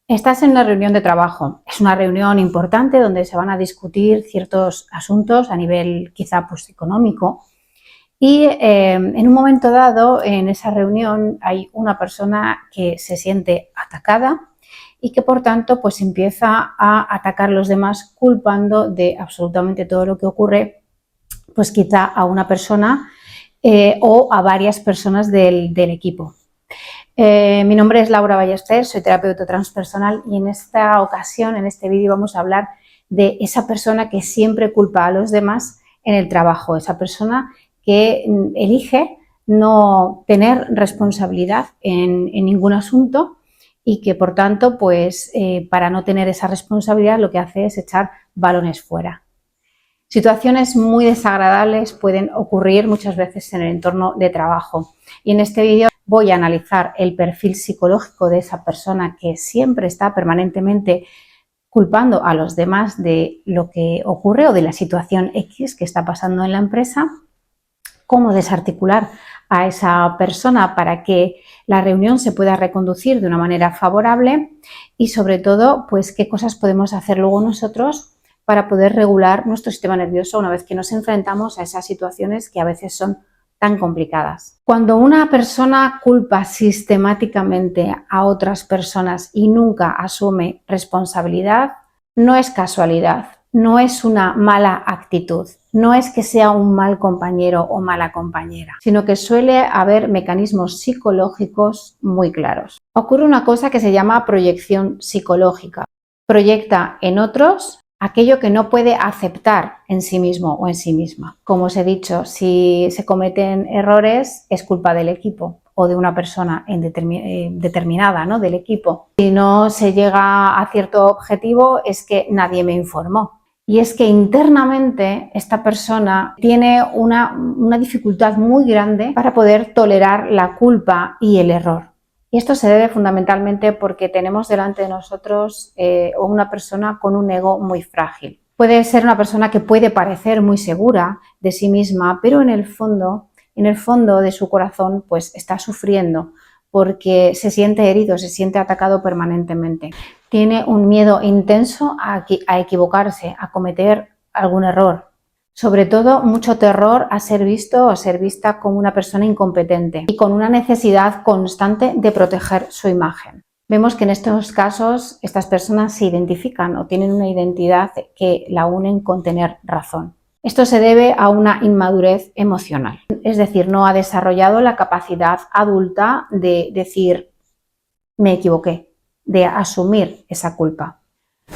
Estás en una reunión de trabajo. Es una reunión importante donde se van a discutir ciertos asuntos a nivel quizá económico y en un momento dado en esa reunión hay una persona que se siente atacada y que por tanto empieza a atacar a los demás culpando de absolutamente todo lo que ocurre quizá a una persona o a varias personas del equipo. Mi nombre es Laura Ballester, soy terapeuta transpersonal y en esta ocasión, en este vídeo, vamos a hablar de esa persona que siempre culpa a los demás en el trabajo, esa persona que elige no tener responsabilidad en ningún asunto y que por tanto para no tener esa responsabilidad lo que hace es echar balones fuera. Situaciones muy desagradables pueden ocurrir muchas veces en el entorno de trabajo y en este vídeo voy a analizar el perfil psicológico de esa persona que siempre está permanentemente culpando a los demás de lo que ocurre o de la situación X que está pasando en la empresa, cómo desarticular a esa persona para que la reunión se pueda reconducir de una manera favorable y sobre todo qué cosas podemos hacer luego nosotros para poder regular nuestro sistema nervioso una vez que nos enfrentamos a esas situaciones que a veces son tan complicadas. Cuando una persona culpa sistemáticamente a otras personas y nunca asume responsabilidad, no es casualidad, no es una mala actitud, no es que sea un mal compañero o mala compañera, sino que suele haber mecanismos psicológicos muy claros. Ocurre una cosa que se llama proyección psicológica. Proyecta en otros aquello que no puede aceptar en sí mismo o en sí misma. Como os he dicho, si se cometen errores es culpa del equipo o de una persona determinada, ¿no? Del equipo. Si no se llega a cierto objetivo es que nadie me informó. Y es que internamente esta persona tiene una dificultad muy grande para poder tolerar la culpa y el error. Y esto se debe fundamentalmente porque tenemos delante de nosotros una persona con un ego muy frágil. Puede ser una persona que puede parecer muy segura de sí misma, pero en el fondo de su corazón está sufriendo porque se siente herido, se siente atacado permanentemente. Tiene un miedo intenso a equivocarse, a cometer algún error. Sobre todo, mucho terror a ser visto o a ser vista como una persona incompetente y con una necesidad constante de proteger su imagen. Vemos que en estos casos estas personas se identifican o tienen una identidad que la unen con tener razón. Esto se debe a una inmadurez emocional, es decir, no ha desarrollado la capacidad adulta de decir me equivoqué, de asumir esa culpa.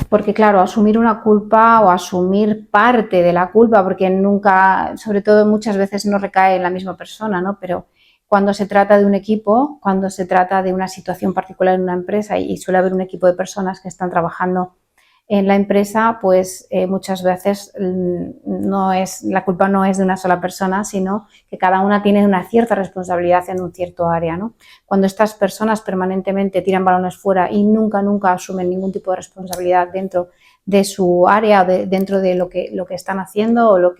Porque claro, asumir una culpa o asumir parte de la culpa, porque nunca, sobre todo muchas veces no recae en la misma persona, ¿no? Pero cuando se trata de un equipo, cuando se trata de una situación particular en una empresa y suele haber un equipo de personas que están trabajando en la empresa, muchas veces la culpa no es de una sola persona, sino que cada una tiene una cierta responsabilidad en un cierto área, ¿no? Cuando estas personas permanentemente tiran balones fuera y nunca asumen ningún tipo de responsabilidad dentro de su área, dentro de lo que están haciendo o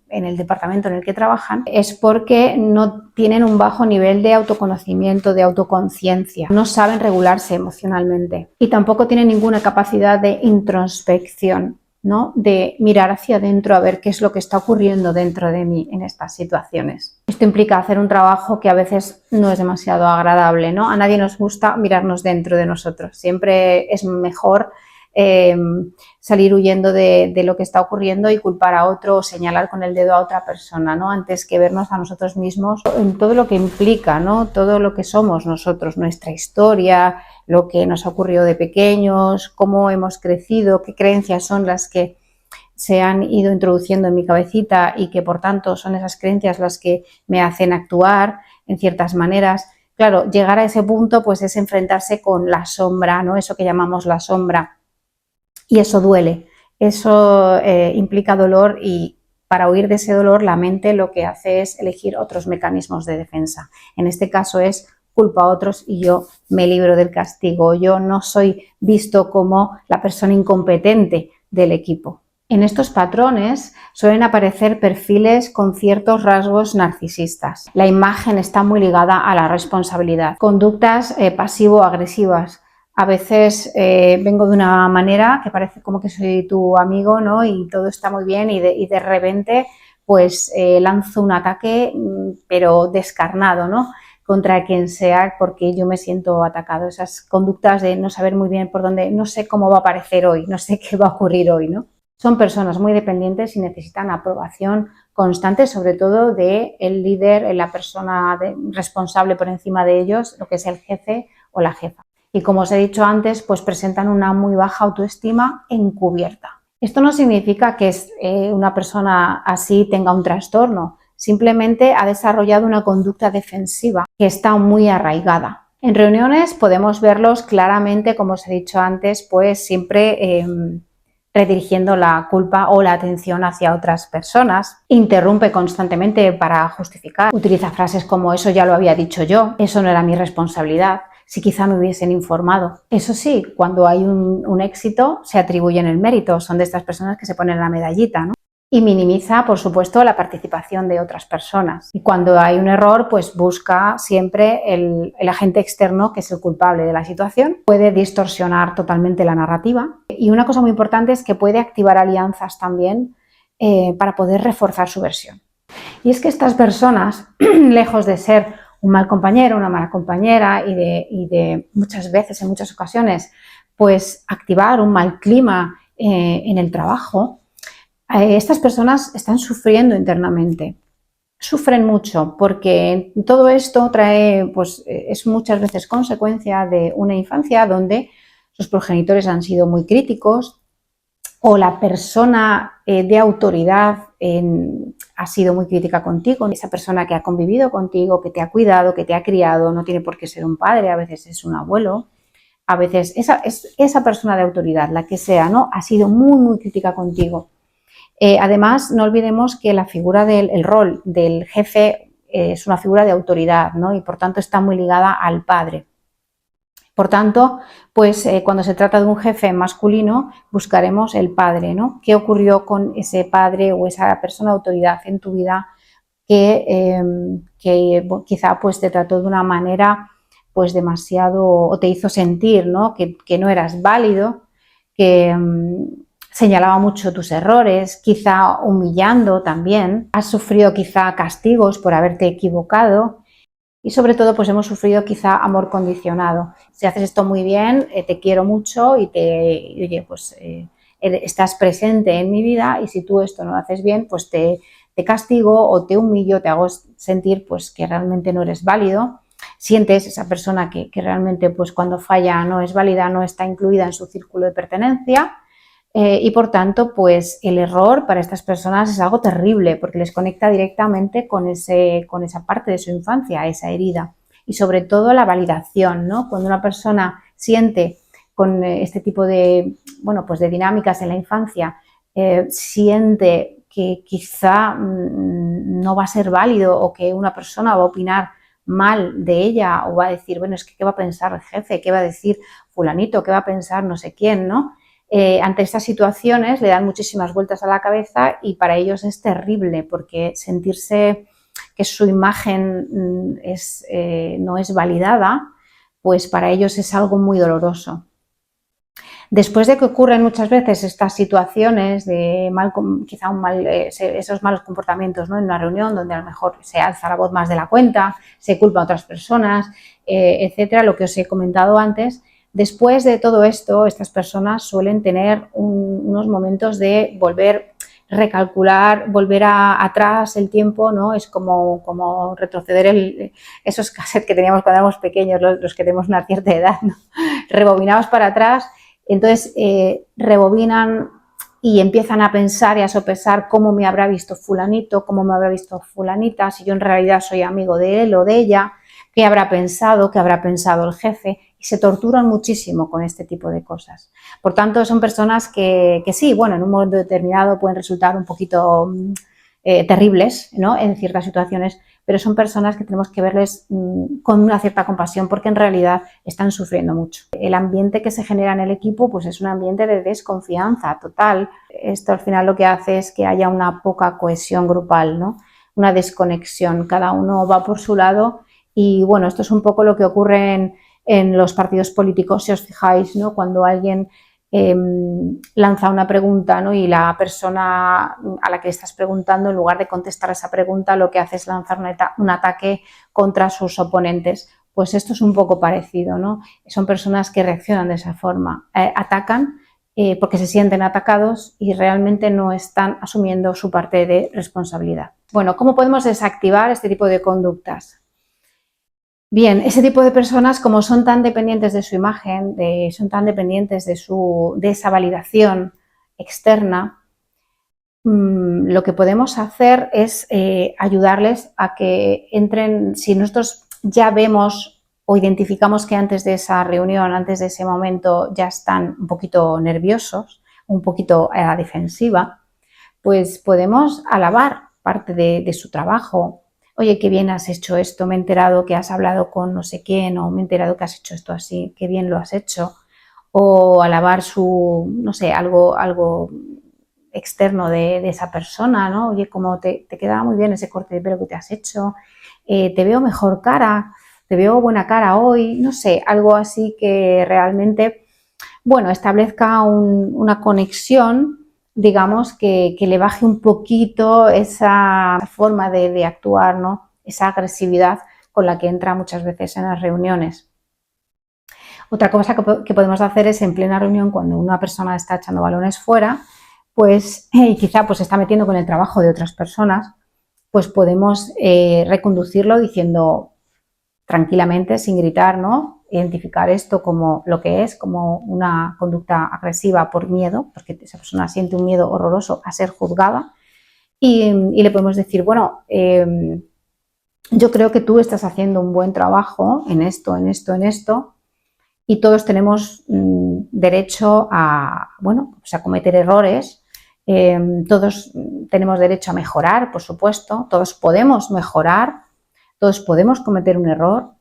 en el departamento en el que trabajan, es porque no tienen un bajo nivel de autoconocimiento, de autoconciencia, no saben regularse emocionalmente y tampoco tienen ninguna capacidad de introspección, ¿no? De mirar hacia adentro a ver qué es lo que está ocurriendo dentro de mí en estas situaciones. Esto implica hacer un trabajo que a veces no es demasiado agradable, ¿no? A nadie nos gusta mirarnos dentro de nosotros, siempre es mejor salir huyendo de lo que está ocurriendo y culpar a otro o señalar con el dedo a otra persona, ¿no? Antes que vernos a nosotros mismos en todo lo que implica, ¿no? Todo lo que somos nosotros, nuestra historia, lo que nos ha ocurrido de pequeños, cómo hemos crecido, qué creencias son las que se han ido introduciendo en mi cabecita y que por tanto son esas creencias las que me hacen actuar en ciertas maneras. Claro, llegar a ese punto es enfrentarse con la sombra, ¿no? Eso que llamamos la sombra. Y eso duele, eso implica dolor y para huir de ese dolor la mente lo que hace es elegir otros mecanismos de defensa. En este caso es culpa a otros y yo me libro del castigo. Yo no soy visto como la persona incompetente del equipo. En estos patrones suelen aparecer perfiles con ciertos rasgos narcisistas. La imagen está muy ligada a la responsabilidad. Conductas pasivo-agresivas. A veces vengo de una manera que parece como que soy tu amigo, ¿no? Y todo está muy bien y de repente pues lanzo un ataque, pero descarnado, ¿no? Contra quien sea, porque yo me siento atacado. Esas conductas de no saber muy bien por dónde, no sé cómo va a aparecer hoy, no sé qué va a ocurrir hoy, ¿no? Son personas muy dependientes y necesitan aprobación constante, sobre todo de el líder, la persona responsable por encima de ellos, lo que es el jefe o la jefa. Y como os he dicho antes, pues presentan una muy baja autoestima encubierta. Esto no significa que una persona así tenga un trastorno, simplemente ha desarrollado una conducta defensiva que está muy arraigada. En reuniones podemos verlos claramente, como os he dicho antes, pues siempre redirigiendo la culpa o la atención hacia otras personas, interrumpe constantemente para justificar, utiliza frases como eso ya lo había dicho yo, eso no era mi responsabilidad, si quizá me hubiesen informado. Eso sí, cuando hay un éxito se atribuyen el mérito, son de estas personas que se ponen la medallita, ¿no? Y minimiza, por supuesto, la participación de otras personas. Y cuando hay un error, pues busca siempre el agente externo, que es el culpable de la situación. Puede distorsionar totalmente la narrativa. Y una cosa muy importante es que puede activar alianzas también para poder reforzar su versión. Y es que estas personas, lejos de ser un mal compañero, una mala compañera y de muchas veces, en muchas ocasiones, pues activar un mal clima en el trabajo, estas personas están sufriendo internamente, sufren mucho porque todo esto trae, pues es muchas veces consecuencia de una infancia donde sus progenitores han sido muy críticos o la persona de autoridad ha sido muy crítica contigo, esa persona que ha convivido contigo, que te ha cuidado, que te ha criado, no tiene por qué ser un padre, a veces es un abuelo, a veces esa persona de autoridad, la que sea, ¿no? Ha sido muy, muy crítica contigo. Además, no olvidemos que la figura el rol del jefe es una figura de autoridad, ¿no? Y por tanto está muy ligada al padre. Por tanto, pues cuando se trata de un jefe masculino, buscaremos el padre, ¿no? ¿Qué ocurrió con ese padre o esa persona de autoridad en tu vida que quizá pues te trató de una manera pues demasiado o te hizo sentir, ¿no? Que no eras válido, que señalaba mucho tus errores, quizá humillando también, has sufrido quizá castigos por haberte equivocado y sobre todo pues hemos sufrido quizá amor condicionado. Si haces esto muy bien, te quiero mucho y oye, pues estás presente en mi vida y si tú esto no lo haces bien, pues te castigo o te humillo, te hago sentir pues que realmente no eres válido. Sientes esa persona que realmente pues cuando falla no es válida, no está incluida en su círculo de pertenencia. Y por tanto, pues el error para estas personas es algo terrible porque les conecta directamente con esa parte de su infancia, esa herida. Y sobre todo la validación, ¿no? Cuando una persona siente con este tipo de, bueno, pues de dinámicas en la infancia, siente que quizá no va a ser válido o que una persona va a opinar mal de ella o va a decir, bueno, es que ¿qué va a pensar el jefe? ¿Qué va a decir fulanito? ¿Qué va a pensar no sé quién? ¿No? Ante estas situaciones le dan muchísimas vueltas a la cabeza y para ellos es terrible porque sentirse que su imagen no es validada, pues para ellos es algo muy doloroso. Después de que ocurren muchas veces estas situaciones de quizá esos malos comportamientos, ¿no? En una reunión donde a lo mejor se alza la voz más de la cuenta, se culpa a otras personas, etcétera, lo que os he comentado antes. Después de todo esto, estas personas suelen tener unos momentos de recalcular, volver atrás el tiempo, ¿no? Es como retroceder esos cassettes que teníamos cuando éramos pequeños, los que tenemos una cierta edad, ¿no? Rebobinados para atrás. Entonces rebobinan y empiezan a pensar y a sopesar cómo me habrá visto fulanito, cómo me habrá visto fulanita, si yo en realidad soy amigo de él o de ella, qué habrá pensado el jefe, y se torturan muchísimo con este tipo de cosas. Por tanto, son personas que sí, bueno, en un momento determinado pueden resultar un poquito terribles, ¿no? En ciertas situaciones, pero son personas que tenemos que verles con una cierta compasión porque en realidad están sufriendo mucho. El ambiente que se genera en el equipo pues es un ambiente de desconfianza total. Esto al final lo que hace es que haya una poca cohesión grupal, ¿no? Una desconexión, cada uno va por su lado y bueno, esto es un poco lo que ocurre en los partidos políticos, si os fijáis, ¿no? Cuando alguien lanza una pregunta, ¿no? Y la persona a la que estás preguntando, en lugar de contestar a esa pregunta, lo que hace es lanzar un ataque contra sus oponentes. Pues esto es un poco parecido, ¿no? Son personas que reaccionan de esa forma, atacan porque se sienten atacados y realmente no están asumiendo su parte de responsabilidad. Bueno, ¿cómo podemos desactivar este tipo de conductas? Bien, ese tipo de personas, como son tan dependientes de su imagen, son tan dependientes de esa validación externa, lo que podemos hacer es ayudarles a que entren, si nosotros ya vemos o identificamos que antes de esa reunión, antes de ese momento ya están un poquito nerviosos, un poquito a la defensiva, pues podemos alabar parte de su trabajo. Oye, qué bien has hecho esto, me he enterado que has hablado con no sé quién, o me he enterado que has hecho esto así, qué bien lo has hecho. O alabar no sé, algo externo de esa persona, ¿no? Oye, como te quedaba muy bien ese corte de pelo que te has hecho, te veo mejor cara, te veo buena cara hoy, no sé, algo así que realmente, bueno, establezca una conexión, digamos, que le baje un poquito esa forma de actuar, ¿no? Esa agresividad con la que entra muchas veces en las reuniones. Otra cosa que podemos hacer es en plena reunión, cuando una persona está echando balones fuera, pues y quizá pues está metiendo con el trabajo de otras personas, pues podemos reconducirlo diciendo tranquilamente, sin gritar, ¿no? Identificar esto como lo que es, como una conducta agresiva por miedo, porque esa persona siente un miedo horroroso a ser juzgada, y le podemos decir, bueno, yo creo que tú estás haciendo un buen trabajo en esto, en esto, en esto, y todos tenemos derecho a, bueno, pues a cometer errores, todos tenemos derecho a mejorar, por supuesto, todos podemos mejorar, todos podemos cometer un error,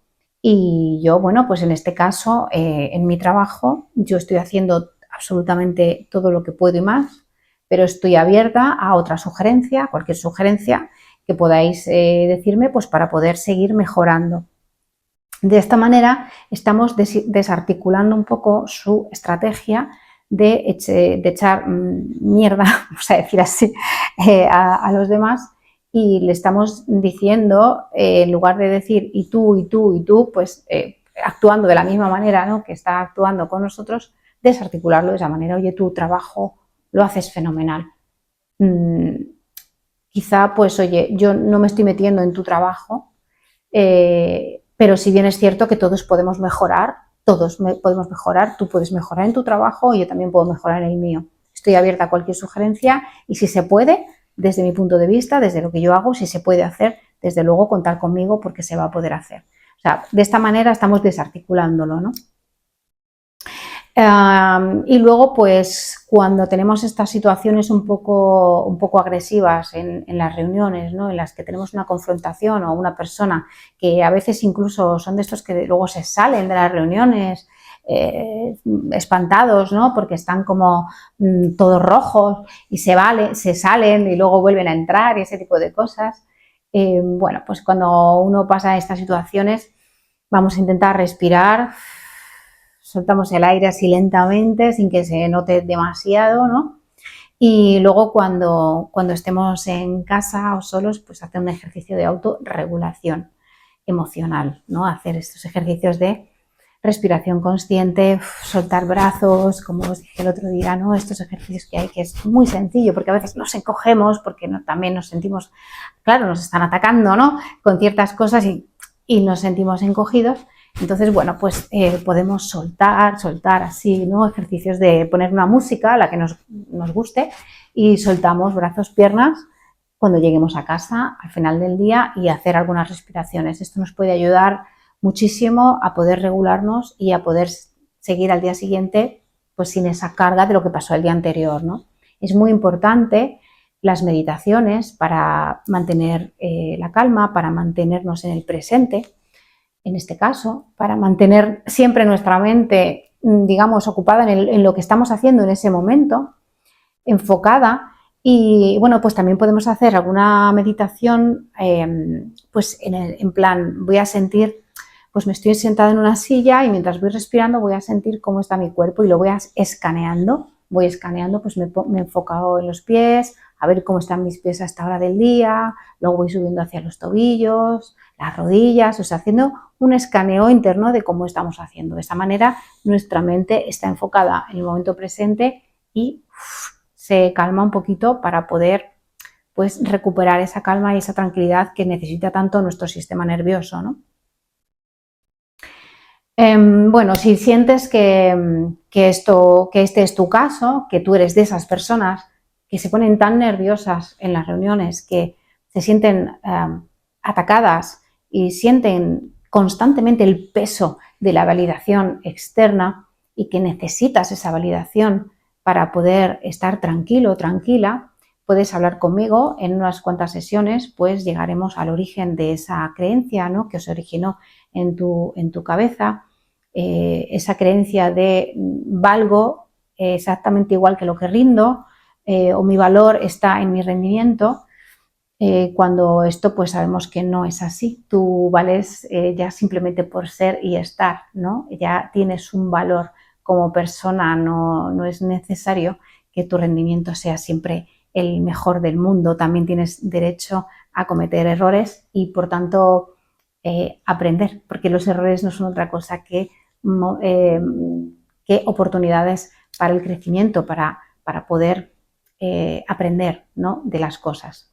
y yo, bueno, pues en este caso, en mi trabajo, yo estoy haciendo absolutamente todo lo que puedo y más, pero estoy abierta a otra sugerencia, cualquier sugerencia que podáis decirme, pues para poder seguir mejorando. De esta manera estamos desarticulando un poco su estrategia de echar mierda, vamos a decir así, a los demás, y le estamos diciendo, en lugar de decir y tú, y tú, y tú, pues actuando de la misma manera, ¿no?, que está actuando con nosotros, desarticularlo de esa manera. Oye, tu trabajo lo haces fenomenal. Quizá, pues, oye, yo no me estoy metiendo en tu trabajo, pero si bien es cierto que todos podemos mejorar, tú puedes mejorar en tu trabajo y yo también puedo mejorar en el mío. Estoy abierta a cualquier sugerencia y si se puede, desde mi punto de vista, desde lo que yo hago, si se puede hacer, desde luego contar conmigo porque se va a poder hacer. O sea, de esta manera estamos desarticulándolo, ¿no? Y luego, pues, cuando tenemos estas situaciones un poco agresivas en las reuniones, ¿no?, en las que tenemos una confrontación o una persona que a veces incluso son de estos que luego se salen de las reuniones espantados, ¿no?, porque están como todos rojos y se salen y luego vuelven a entrar y ese tipo de cosas. Bueno, pues cuando uno pasa estas situaciones, vamos a intentar respirar. Soltamos el aire así lentamente, sin que se note demasiado, ¿no? Y luego cuando estemos en casa o solos, pues hacer un ejercicio de autorregulación emocional, ¿no? Hacer estos ejercicios de respiración consciente, soltar brazos, como os dije el otro día, ¿no? Estos ejercicios que hay, que es muy sencillo, porque a veces nos encogemos, porque también nos sentimos, claro, nos están atacando, ¿no?, con ciertas cosas y nos sentimos encogidos. Entonces, bueno, pues podemos soltar así, ¿no? Ejercicios de poner una música, la que nos guste, y soltamos brazos, piernas cuando lleguemos a casa al final del día y hacer algunas respiraciones. Esto nos puede ayudar muchísimo a poder regularnos y a poder seguir al día siguiente pues sin esa carga de lo que pasó el día anterior, ¿no? Es muy importante las meditaciones para mantener la calma, para mantenernos en el presente. En este caso, para mantener siempre nuestra mente, digamos, ocupada en lo que estamos haciendo en ese momento, enfocada. Y bueno, pues también podemos hacer alguna meditación, pues en plan, voy a sentir pues me estoy sentada en una silla y mientras voy respirando voy a sentir cómo está mi cuerpo y lo voy escaneando. Voy escaneando, pues me he enfocado en los pies, a ver cómo están mis pies a esta hora del día, luego voy subiendo hacia los tobillos, las rodillas, o sea, haciendo un escaneo interno de cómo estamos haciendo. De esta manera nuestra mente está enfocada en el momento presente y se calma un poquito para poder pues recuperar esa calma y esa tranquilidad que necesita tanto nuestro sistema nervioso, ¿no? Bueno, si sientes que este es tu caso, que tú eres de esas personas que se ponen tan nerviosas en las reuniones, que se sienten atacadas y sienten constantemente el peso de la validación externa y que necesitas esa validación para poder estar tranquilo o tranquila, puedes hablar conmigo en unas cuantas sesiones, pues llegaremos al origen de esa creencia, ¿no?, que se originó en tu cabeza. Esa creencia de valgo exactamente igual que lo que rindo, o mi valor está en mi rendimiento, cuando esto pues sabemos que no es así. Tú vales ya simplemente por ser y estar, ¿no? Ya tienes un valor como persona, no es necesario que tu rendimiento sea siempre el mejor del mundo. También tienes derecho a cometer errores y por tanto aprender, porque los errores no son otra cosa que oportunidades para el crecimiento, para poder aprender, ¿no?, de las cosas.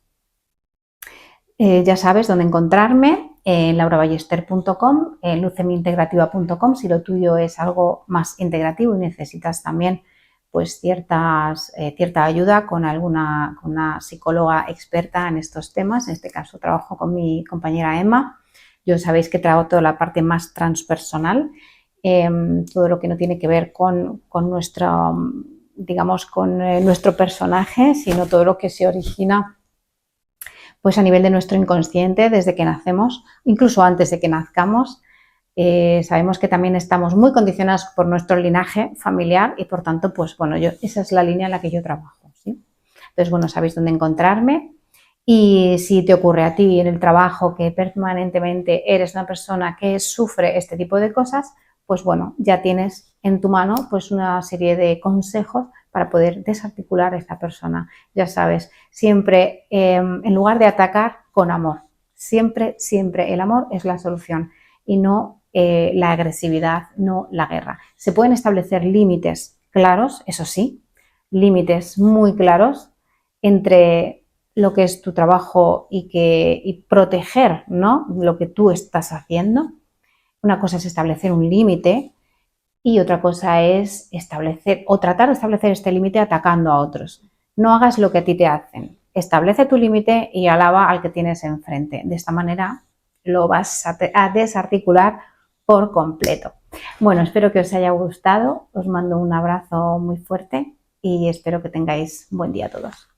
Ya sabes dónde encontrarme, en lauraballester.com, en lucemiintegrativa.com, si lo tuyo es algo más integrativo y necesitas también pues cierta ayuda con una psicóloga experta en estos temas. En este caso trabajo con mi compañera Emma. Yo sabéis que trabajo toda la parte más transpersonal, todo lo que no tiene que ver con nuestro, digamos, con nuestro personaje, sino todo lo que se origina pues a nivel de nuestro inconsciente desde que nacemos, incluso antes de que nazcamos. Sabemos que también estamos muy condicionados por nuestro linaje familiar y por tanto, pues bueno, esa es la línea en la que yo trabajo, ¿sí? Entonces, bueno, sabéis dónde encontrarme y si te ocurre a ti en el trabajo que permanentemente eres una persona que sufre este tipo de cosas, pues bueno, ya tienes en tu mano pues una serie de consejos para poder desarticular a esta persona. Ya sabes, siempre en lugar de atacar, con amor. Siempre, siempre el amor es la solución y no la agresividad, no la guerra. Se pueden establecer límites claros, eso sí, límites muy claros entre lo que es tu trabajo y proteger, ¿no?, lo que tú estás haciendo. Una cosa es establecer un límite y otra cosa es establecer o tratar de establecer este límite atacando a otros. No hagas lo que a ti te hacen. Establece tu límite y alaba al que tienes enfrente. De esta manera lo vas a desarticular por completo. Bueno, espero que os haya gustado. Os mando un abrazo muy fuerte y espero que tengáis buen día a todos.